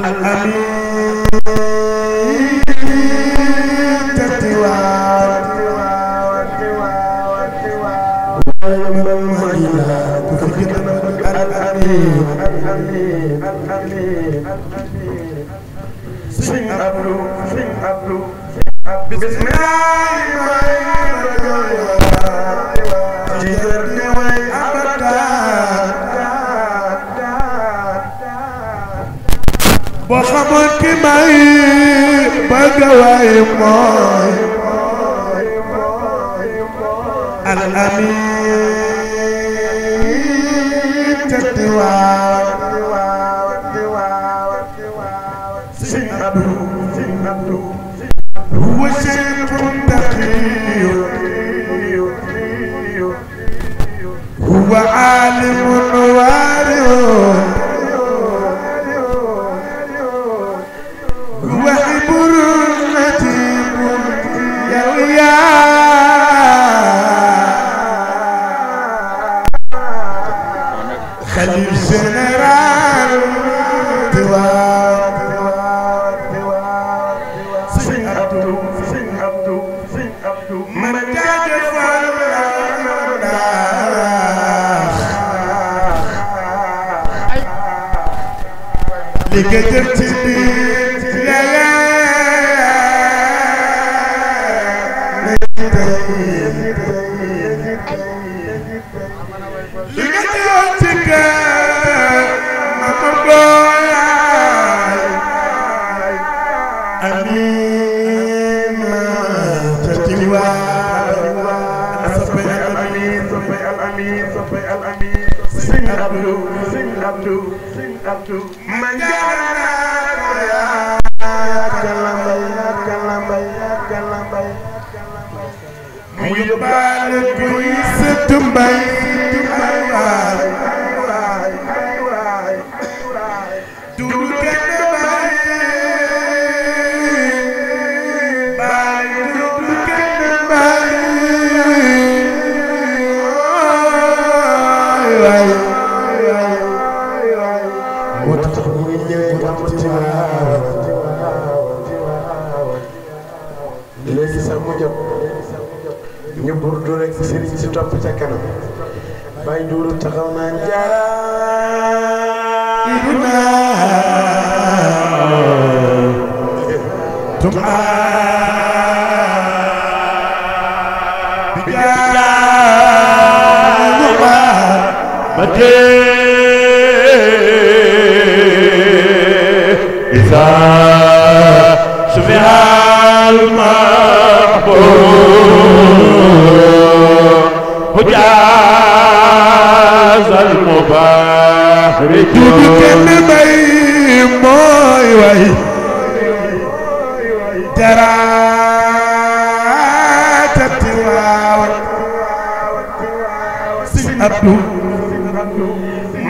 الأمين تتوار ومن المهيلة تفكر الأمين سن أبلو بسم boo xamoon ki may bëgg waay mooy al amiin tatiwaar sin abdu huwa shaykhun taqiyyu huwa alimun waariyun Khalif Général Sëñ Abdou man jaajëfal li nga jëf ci biir li nga jëf ci kër Mama Boyaay amiin ca Tiwaawan soppay al amiin Sëñ Abdou man mu yóbbaale kuy sëtu mbay léegi sax mu jot ñu burdu rek sëriñ si topp ca kanam bay duuru taxaw naan jaarina tuma bi jaaruma ba isa سبحان المحبوب حجاز المبارك كن بي موي واي جرات التواوت سي عبدو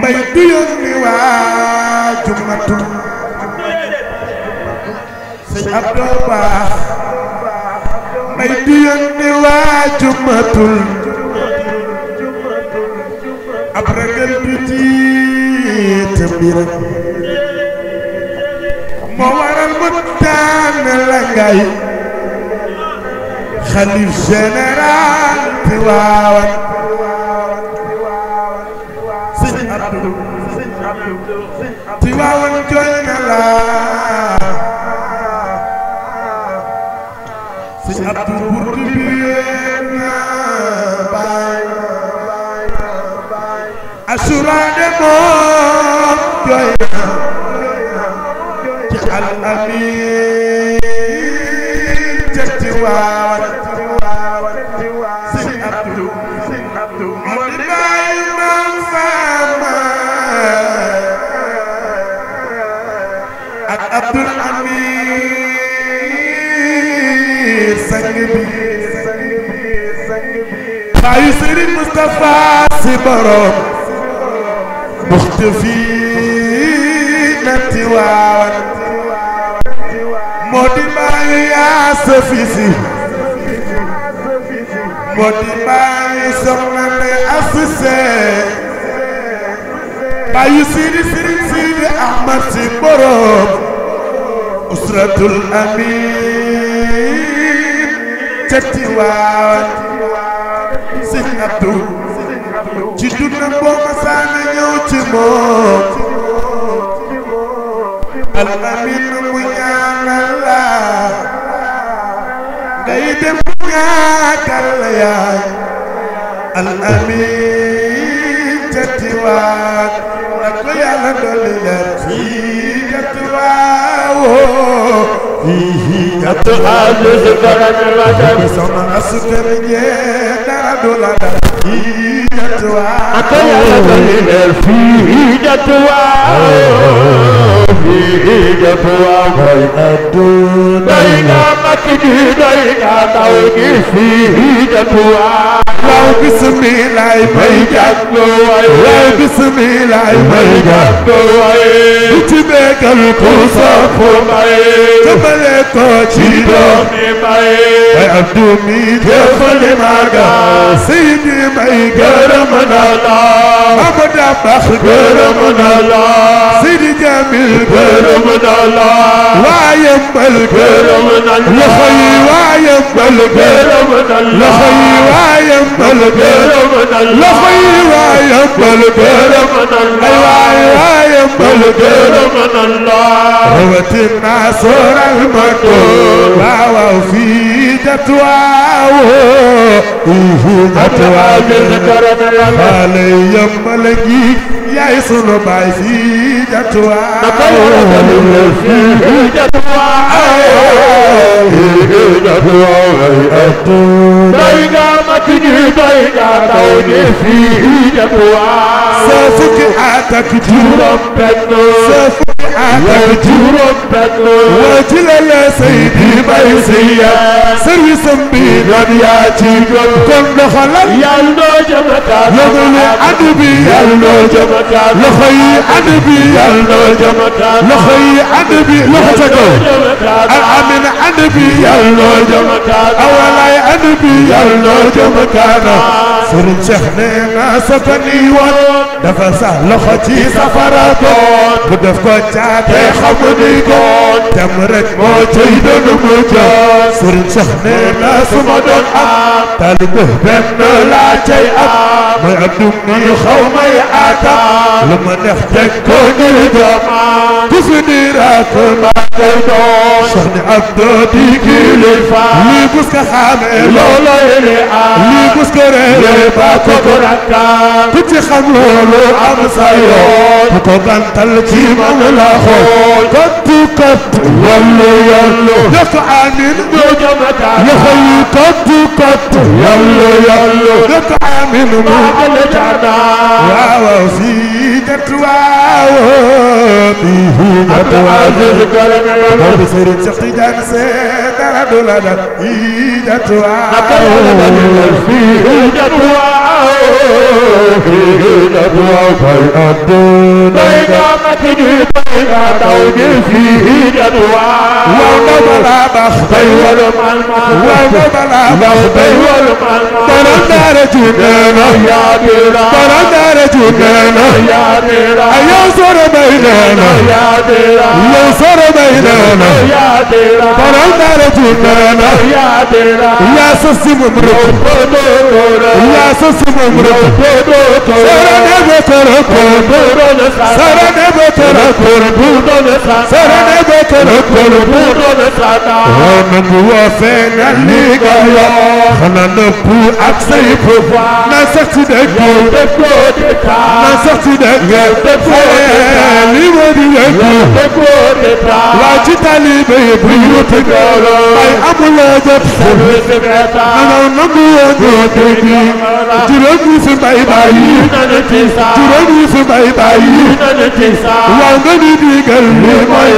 مي ديوني واجمتو Sëñ Abdou baax may di yónni waa jumatul ab ragal du jiite mbir moo waral mu tànn la ngay Xalif Général Tiwaawan Sëñ Abdou Tiwaawan jooy na la Sëñ Abdou burdu bi na baay asuraane moom jooy na ci al amiin ca Tiwaawan Sëñ Abdou moo di baay Maam Faama ak Abdul Amiin sang bi baayu Serigne Moustapha Sy borom buxtu fii na Tiwaawan moo di baayu Yaasa Fisi moo di baayu Soxna Ndey Asu Seen baayu Sidi Serigne Sidi Seydi Ahmad Si borom usratul amin ca Tiwaawan Sëñ Abdu ci dundam boo masaana ñëw ci moom al amin mu ñaanal la ngay dem ñaagal la yaay al amin ca Tiwaawan la ko Yàlla dolli leer fii ca Tiwaawan fii ca Tiwaawan soxna Astu Kebe Jeen dara du la dara fii ca Tiwaawan ko Yàlla dolli leer fii ca Tiwaawan fii ca Tiwaawan mooy adduna doy nga mag gi doy nga ndaw gi fii ca Tiwaawan waaw bismillah may jàngo waay waaw bismillah may jàngo waay lu ci bégal ku sopp may jëmale ko ci doomi may way Abdu mi jëfali maga Seydi may gërëm na la Amada Bax gërëm na la Seydi Jamil gërëm na la waaye mbal gërëm na la loxo yi waaye mbal gërëm na la loxo yi waaye mbal gërëm na la loxo yi waaye mbal gërëm na la ay waaye mbal gërëm na la rawatina sooral ma ko waaw fii ca Tiwaawan xale yëmbal gi yaay sunu baay fii ca Tiwaawan fii ca Tiwaawan doy nga mag gi doy nga ndaw gi fii ca Tiwaawan sa fukki at ak juróom benn sa fukki at ak juróom benn waa ci la la Seydi May Siya service am bi doon yaa ci doon kon doxalal yàlla noo jëmataan loxo yi ànd bi yàlla noo jëmataan loxo yi ànd bi yàlla noo jëmataan loxo yi ànd bi loxo ca kaw al amin ànd bi yàlla noo jëmataan awalaay ànd bi yàlla noo jëmataan Sëriñ Cheikh nee na sopani woon dafa sax loxo ci safara koon bu def ko caate xamu ni koon jam rek moo cay doon mu joon Sëriñ Cheikh nee na su ma doon am taalibe benn laa cay am mooy Abdu mi xaw may atam lu ma neex teg ko ngir joomaan ku fi ni raak maa koy doon Soxna Abdu di kilifa lii bus ka xamee loolooy li am lii bus ko reere ba ko ko rakkaam ku ci xam loolu am sa yoon ku ko gantal ci man la xool kottu kottu yallu yallu def amin ñoo jamataan loxo yi kottu kottu yallu yallu def amin mu gële jaana waaw fii jat waaw fii jat waaw bi Sëriñ Cheikh Tidiane Seck dara du la dal fii jat waaw fii jat waaw fii jat waaw fay adduna doy nga mag gi doy nga ndaw gi fii jat waaw waaw ndaw balaa baax day walu mal mal waaw ndaw balaa baax day walu mal mal borom daara ji nee na yaa dira borom daara ji nee na yaa dira yow sore bay nee na yaa dira yow sore bay nee na yaa dira borom daara ji nee na yaa dira yaa sa simum rëbb yaa sa simum rëbb sore ne be koro koro sore ne be koro koro sore ne be koro koro waaw nangu woo feeñal li nga yor xanaa nëbbu ak say pouvoir na sax ci dëgg na sax ci dëgg li ma di dëgg waa ci taalibe yi bu yutu ay amuloo jot nanaw nangu woo ñoo dëgg juróom yi fi mbay bàyyi juróom yi fi mbay bàyyi waaw nga di digal li mooy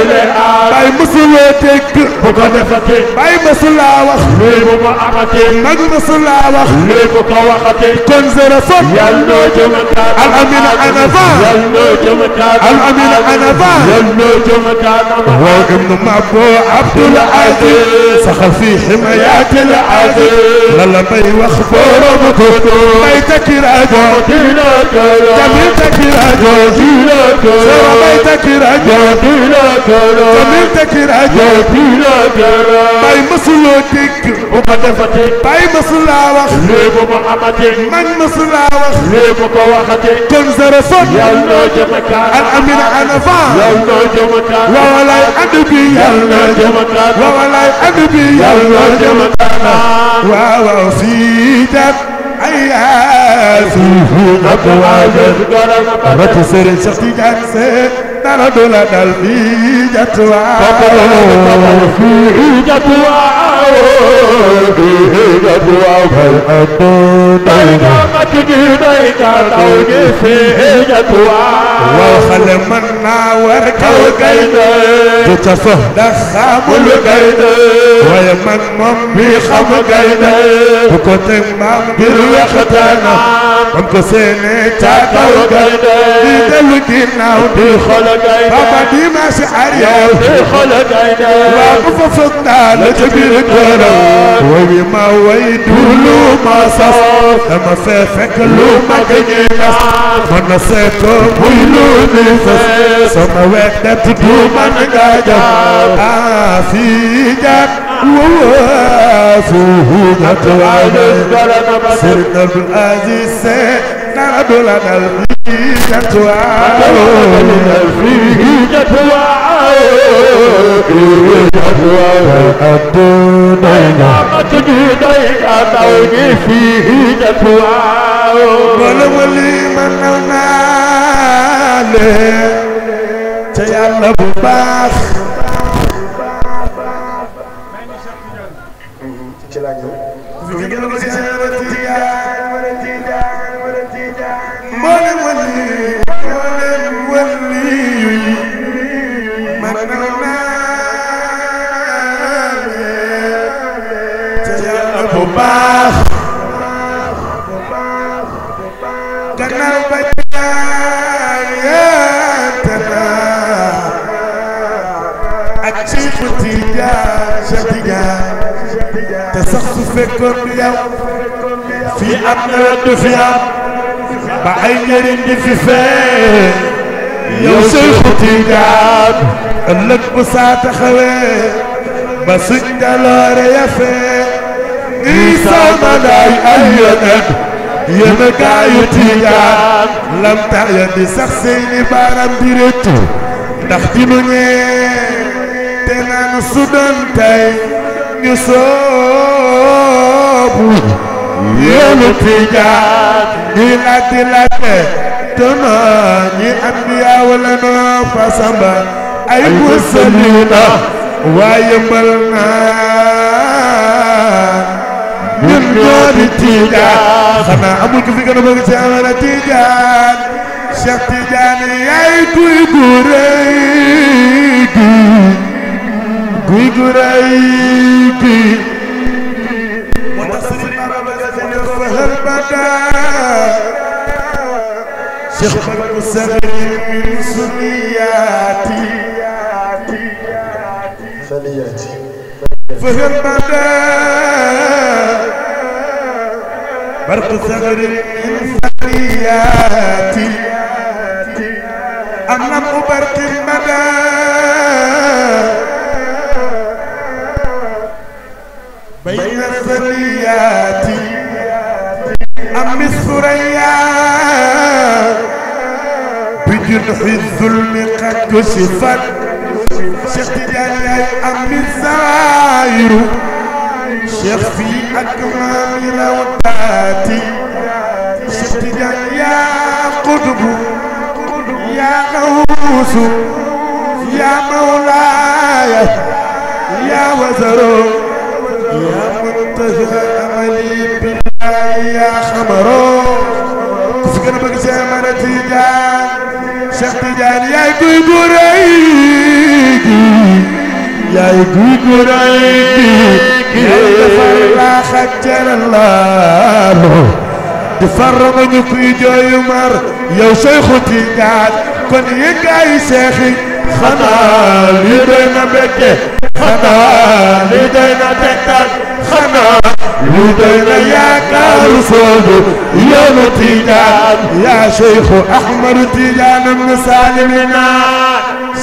bay mësuloo dégg bu ko defate bay mësulaa wax lii bu ma amate mag mësulaa wax lii bu ko waxate kon zéro faute yàlla noo jëmataan al amin anafa yàlla noo jëmataan al amin anafa yàlla noo jëmataan waaw ibnu Mabo Abdul Aziz saxal fi himayatil aziz la la may wax borom ko may takki rajo dina ko jamil takki rajo dina سرميتك رجل جميلتك رجل باي مسلوتك باي مسلاوخ من مسلاوخ كن زرفت الأمين عنفان وولاي أدبي وولاي أدبي واو في جد أيها رتسر شفتي جانسي نردولا دلبي جتوا في جتوا وخل منا وركو قيد تتفه دخام القيد ويمن ممي خم قيد وكتن مام بالوقتنا ومكو سيني تاتو قيد يدلو دينا ودي خلق قيد بابا دي ماشي عريا دي خلق قيد وقف فتنا لجبير كورا ويما ويدولو ما صار لما فيفك لو ما كنينا من سيكو بيلو نفس سما وقت تدو من جاجا في جاك وفوه جاتوالي سيرنا بالعزيز نردولا نلبي جاتوالي في جاتوالي ولولي من نالي تيالا بباخ baax gannaaw ba jaayantana ak Seexu Tijaan Cheikh Tijaan te sax su fekkoon du yow fii am na du fi am ba ay njëriñ di fi fee yow Seexu Tijaan ëllëg bu saa taxawee ba suñ jaloore ya fee Isa Madaay ay yonent yéen a gaayu Tijaan lam tax ya di sax seeni baaram di rëccu ndax dinu ñee te naan su doon tey ñu soobu yoonu Tijaan ñi laaj di laajte te noo ñi anbiya wala noo fa samba ay mursaliina waaye mbal naa ñun ñoo di Tijaan xanaa amul ku fi gën a bëgg ci Amara Tijaan Cheikh Tijaan yaay guy gu rëy gi guy gu rëy gi moo tax Sëriñ Babacar Si ne fahal badaa Cheikh Bakru Sagir min sunniyaati فهل بدا برق ثغر من ثنياتي أم لم برق بدا بين الثنيات أم الثريا بجنح الظلم قد كشفت Cheikh Tidiane am الزاير Cheikh في أكمام روضاتي Cheikh Tidiane يا قطب يا غوث يا مولاي يا وزر يا منتهى أملي بالله يا خمرو كفكنا بقى Amara Tijaan Cheikh Tidiane yaay guy gu rëy yaay guy gu rëy yaay defar laa xajjal laa di farama ñu kuy jooyu mar yow Cheikhu Tijaan kon yéen gaay Cheikh yi xanaa li doy na bekke xanaa li doy na tegtal xanaa لدينا يا كارسول يوم تيجان يا شيخ أحمد تيجان من سالمنا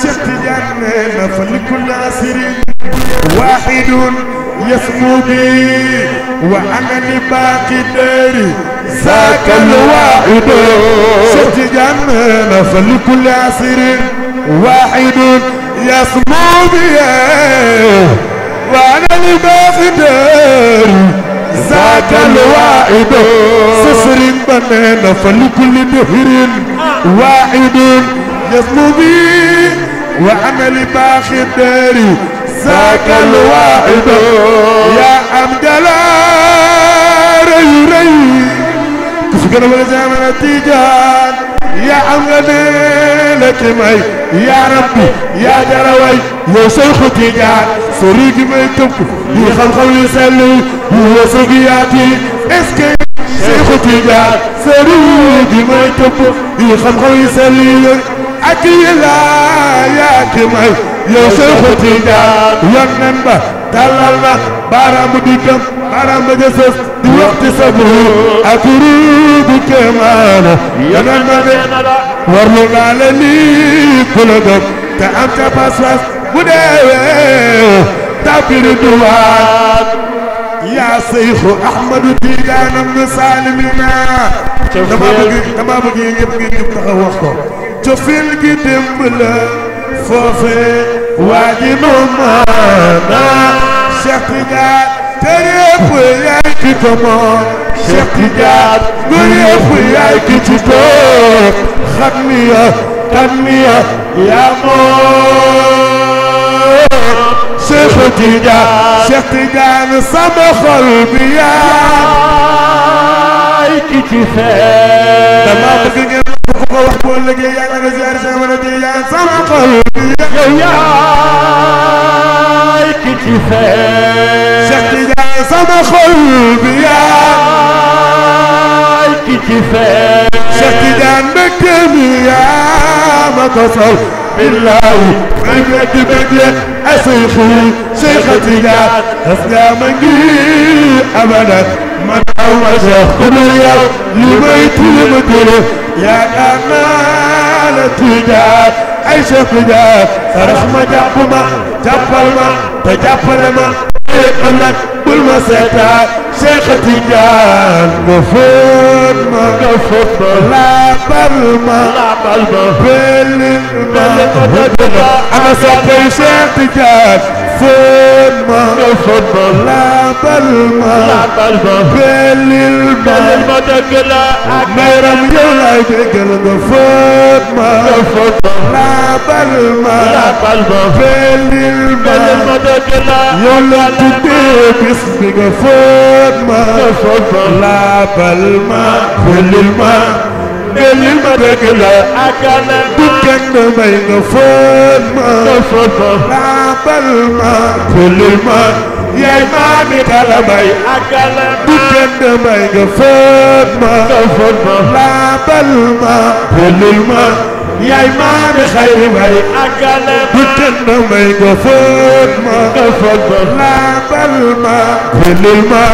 شيخ تيجان فلكل أسر واحد يسمو بي وأنا لباقي داري ذاك الواحد شيخ تيجان فلكل أسر واحد يسمو بي وأنا لباقي داري ذاك الواحد سسر بنينا فلكل دهر واحد يسمو بي وأنا لباقي داري ذاك الواحد يا أمجلا ري ري كسكنا ولا زمن تيجان يا أمجلا لك ماي يا ربي يا جروي يا شيخ تيجان سوريك ما يتوب يخلخل يسلي يا سقياتي اسكي شيخ تيجان سوريك ما يتوب يخلخل يسلي أكيلا يا كماي يا شيخ تيجان يا نمبا تلالنا بارام ديكم بارام جسس دي وقت صبرو أكريد كمانا يا نمبا ورلو على كلهم تعمت باسواس بداوي تابير دوان يا شيخ أحمد تيجان من سالمنا دما بغي يب تخوخو جوفيل كي دمبلا فوفي وادي مانا شيخ تيجان تريف وياكي كمان شيخ تيجان تريف وياكي تطور خدمية خدمية يا مور شيخ تيجان سما قلبي يا كتفان لما بقي وأقول لك يا رجال شمرتي يا سما قلبي يا كتفان شيخ تيجان سما قلبي يا كتفان شيخ تيجان بكمي يا متصل بالله بيك بيك أسيخي شيخ تيجان أسلامك أبدا ما تعوز خمريا لبيت المدينة يا كمال تيجان أي شيخ تيجان رحمة جابما جابلما تجابلما يقلك بالمسيطة شيخ تيجان غفور ما لا بالما بالما أنا سأقول شيخ تيجان فون ما لا بالما بالما ميرم يولا يقل غفور ما لا بالما بالما يولا تدي باسمك فون ما لا بالما بالما دقلا دكان بين فون ما لا بالما بالما يا إمامي كلامي دكان بين فون ما لا بالما بالما يا إمام خير ماي دكان بين فون ما لا بالما بالما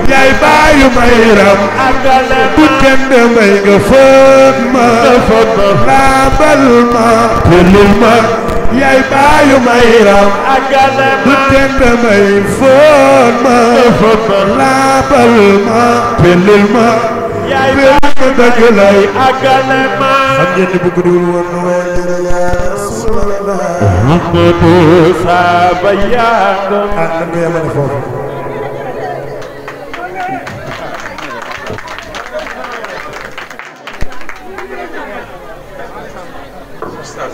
يا بايو ميرام دكان بين فون ما لا بالما بالما يا بايو ميرام دكان بين فون ما لا بالما بالما يا بايو دغلاي اغلما خمجن بغدول ونوال يا رسول الله محمد صابيا انا يا من فوق استاذ